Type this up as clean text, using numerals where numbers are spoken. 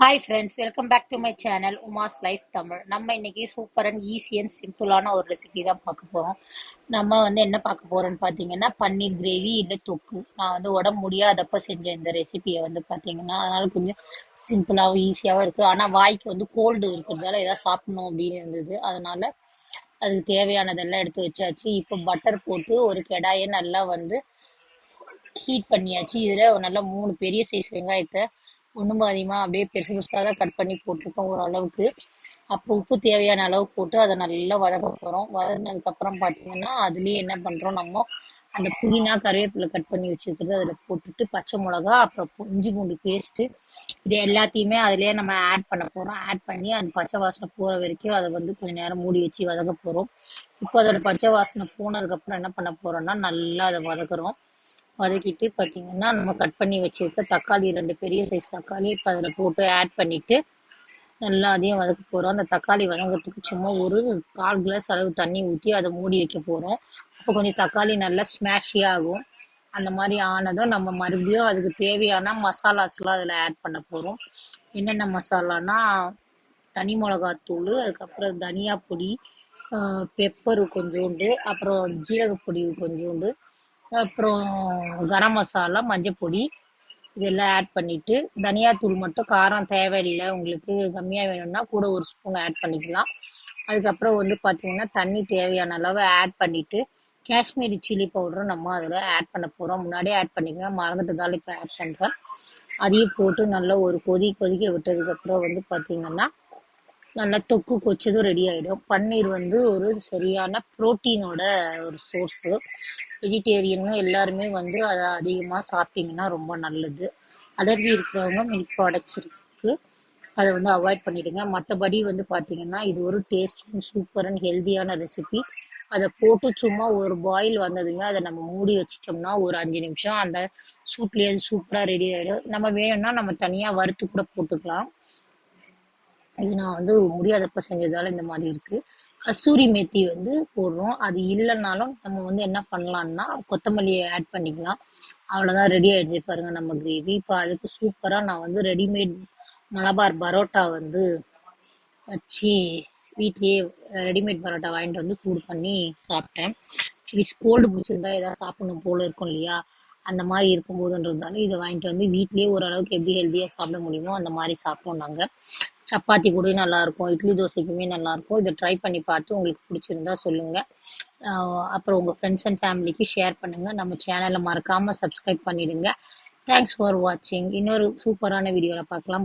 Hi friends, welcome back to my channel Uma's life Tamil. நம்ம இன்னைக்கு super and easy and சிம்பிளான ஒரு ரெசிபி தான் பார்க்க போகிறோம். நம்ம என்ன பார்க்க போகிறோம்னு பார்த்தீங்கன்னா, பன்னீர் கிரேவி இல்லை தொக்கு. நான் உடம்பு முடியாதப்ப செஞ்ச இந்த ரெசிபியை பார்த்தீங்கன்னா, அதனால கொஞ்சம் சிம்பிளாகவும் ஈஸியாகவும் இருக்குது. ஆனால் வாய்க்கு கோல்டு இருக்கிறதால ஏதாவது சாப்பிடணும் அப்படின்னு இருந்தது. அதனால அதுக்கு தேவையானதெல்லாம் எடுத்து வச்சாச்சு. இப்போ பட்டர் போட்டு ஒரு கடாயை நல்லா ஹீட் பண்ணியாச்சு. இதில் நல்லா 3 பெரிய சைஸ் வெங்காயத்தை ஒன்றும் அதிகமாக அப்படியே பெருசு பெருசாக தான் கட் பண்ணி போட்டிருக்கோம் ஓரளவுக்கு. அப்புறம் உப்பு தேவையான அளவு போட்டு அதை நல்லா வதக்க போகிறோம். வதங்கினதுக்கப்புறம் பார்த்தீங்கன்னா அதுலேயே என்ன பண்ணுறோம், நம்ம அந்த புதினா கருவேப்பிலை கட் பண்ணி வச்சுருக்கிறது அதில் போட்டுட்டு பச்சை மிளகா அப்புறம் இஞ்சி பூண்டு பேஸ்ட்டு இது எல்லாத்தையுமே அதிலே நம்ம ஆட் பண்ண போகிறோம். ஆட் பண்ணி அந்த பச்சை வாசனை போகிற வரைக்கும் அதை கொஞ்சம் நேரம் மூடி வச்சு வதக்க போகிறோம். இப்போ அதோட பச்சை வாசனை போனதுக்கப்புறம் என்ன பண்ண போகிறோம்னா நல்லா அதை வதக்குறோம். வதக்கிட்டு பார்த்தீங்கன்னா நம்ம கட் பண்ணி வச்சுருக்க தக்காளி 2 பெரிய சைஸ் தக்காளி இப்போ அதில் போட்டு ஆட் பண்ணிவிட்டு நல்லா அதையும் வதக்க போகிறோம். அந்த தக்காளி வதங்கிறதுக்கு சும்மா ஒரு 1/4 கிளாஸ் அளவு தண்ணி ஊற்றி அதை மூடி வைக்க போகிறோம். அப்போ கொஞ்சம் தக்காளி நல்லா ஸ்மாஷியாக ஆகும். அந்த மாதிரி ஆனதும் நம்ம மறுபடியும் அதுக்கு தேவையான மசாலாஸ்லாம் அதில் ஆட் பண்ண போகிறோம். என்னென்ன மசாலானா தனி மிளகாத்தூள், அதுக்கப்புறம் தனியா பொடி, பெப்பரு கொஞ்சோண்டு, அப்புறம் ஜீரகப்பொடி கொஞ்சோண்டு, அப்புறம் கரம் மசாலா, மஞ்சப்பொடி இதெல்லாம் ஆட் பண்ணிவிட்டு தனியாத்தூள் மட்டும் காரம் தேவையில்லை, உங்களுக்கு கம்மியாக வேணும்னா கூட 1 ஸ்பூன் ஆட் பண்ணிக்கலாம். அதுக்கப்புறம் பார்த்தீங்கன்னா தண்ணி தேவையான அளவு ஆட் பண்ணிவிட்டு காஷ்மீரி சில்லி பவுடரும் நம்ம அதில் ஆட் பண்ண போகிறோம். முன்னாடியே ஆட் பண்ணிக்கலாம், மறந்துட்டதால இப்போ ஆட் பண்ணுறேன். அதையும் போட்டு நல்லா ஒரு கொதிக்க விட்டதுக்கப்புறம் பார்த்தீங்கன்னா நல்லா தொக்கு கொச்சதும் ரெடி ஆகிடும். பன்னீர் ஒரு சரியான ப்ரோட்டீனோட ஒரு சோர்ஸு. வெஜிடேரியனும் எல்லாருமே அதை அதிகமாக சாப்பிட்டிங்கன்னா ரொம்ப நல்லது. அலர்ஜி இருக்கிறவங்க மில்க் ப்ராடக்ட்ஸ் இருக்குது, அதை அவாய்ட் பண்ணிவிடுங்க. மற்றபடி பார்த்தீங்கன்னா இது ஒரு டேஸ்ட் சூப்பர் அண்ட் ஹெல்த்தியான ரெசிபி. அதை போட்டு சும்மா ஒரு பாயில் வந்ததுமே அதை நம்ம மூடி வச்சிட்டோம்னா ஒரு 5 நிமிஷம் அந்த சூட்லேயே அது சூப்பராக ரெடி ஆகிடும். நம்ம வேணும்னா நம்ம தனியாக வறுத்து கூட போட்டுக்கலாம். இது நான் முடியாதப்ப செஞ்சதால இந்த மாதிரி இருக்குது. கஸ்தூரி மேத்தி போடுறோம். அது இல்லைன்னாலும் நம்ம என்ன பண்ணலான்னா கொத்தமல்லியை ஆட் பண்ணிக்கலாம். அவ்வளோதான், ரெடி ஆகிடுச்சு பாருங்கள் நம்ம கிரேவி. இப்போ அதுக்கு சூப்பராக நான் ரெடிமேட் மலபார் பரோட்டா வச்சு வீட்லேயே ரெடிமேட் பரோட்டா வாங்கிட்டு சூடு பண்ணி சாப்பிட்டேன். ஆக்சுவலி கோல்டு பிடிச்சிருந்தா ஏதாவது சாப்பிடணும் போல் இருக்கும் இல்லையா, அந்த மாதிரி இருக்கும்போதுன்றதால இதை வாங்கிட்டு வீட்லேயே ஓரளவுக்கு எப்படி ஹெல்த்தியாக சாப்பிட முடியுமோ அந்த மாதிரி சாப்பிட்டோம் நாங்கள். சப்பாத்தி கூட நல்லாயிருக்கும், இட்லி தோசைக்குமே நல்லாயிருக்கும். இதை ட்ரை பண்ணி பார்த்து உங்களுக்கு பிடிச்சிருந்தா சொல்லுங்கள். அப்புறம் உங்கள் ஃப்ரெண்ட்ஸ் அண்ட் ஃபேமிலிக்கு ஷேர் பண்ணுங்கள். நம்ம சேனலை மறக்காமல் சப்ஸ்கிரைப் பண்ணிவிடுங்க. தேங்க்ஸ் ஃபார் வாட்சிங். இன்னொரு சூப்பரான வீடியோவில் பார்க்கலாம்.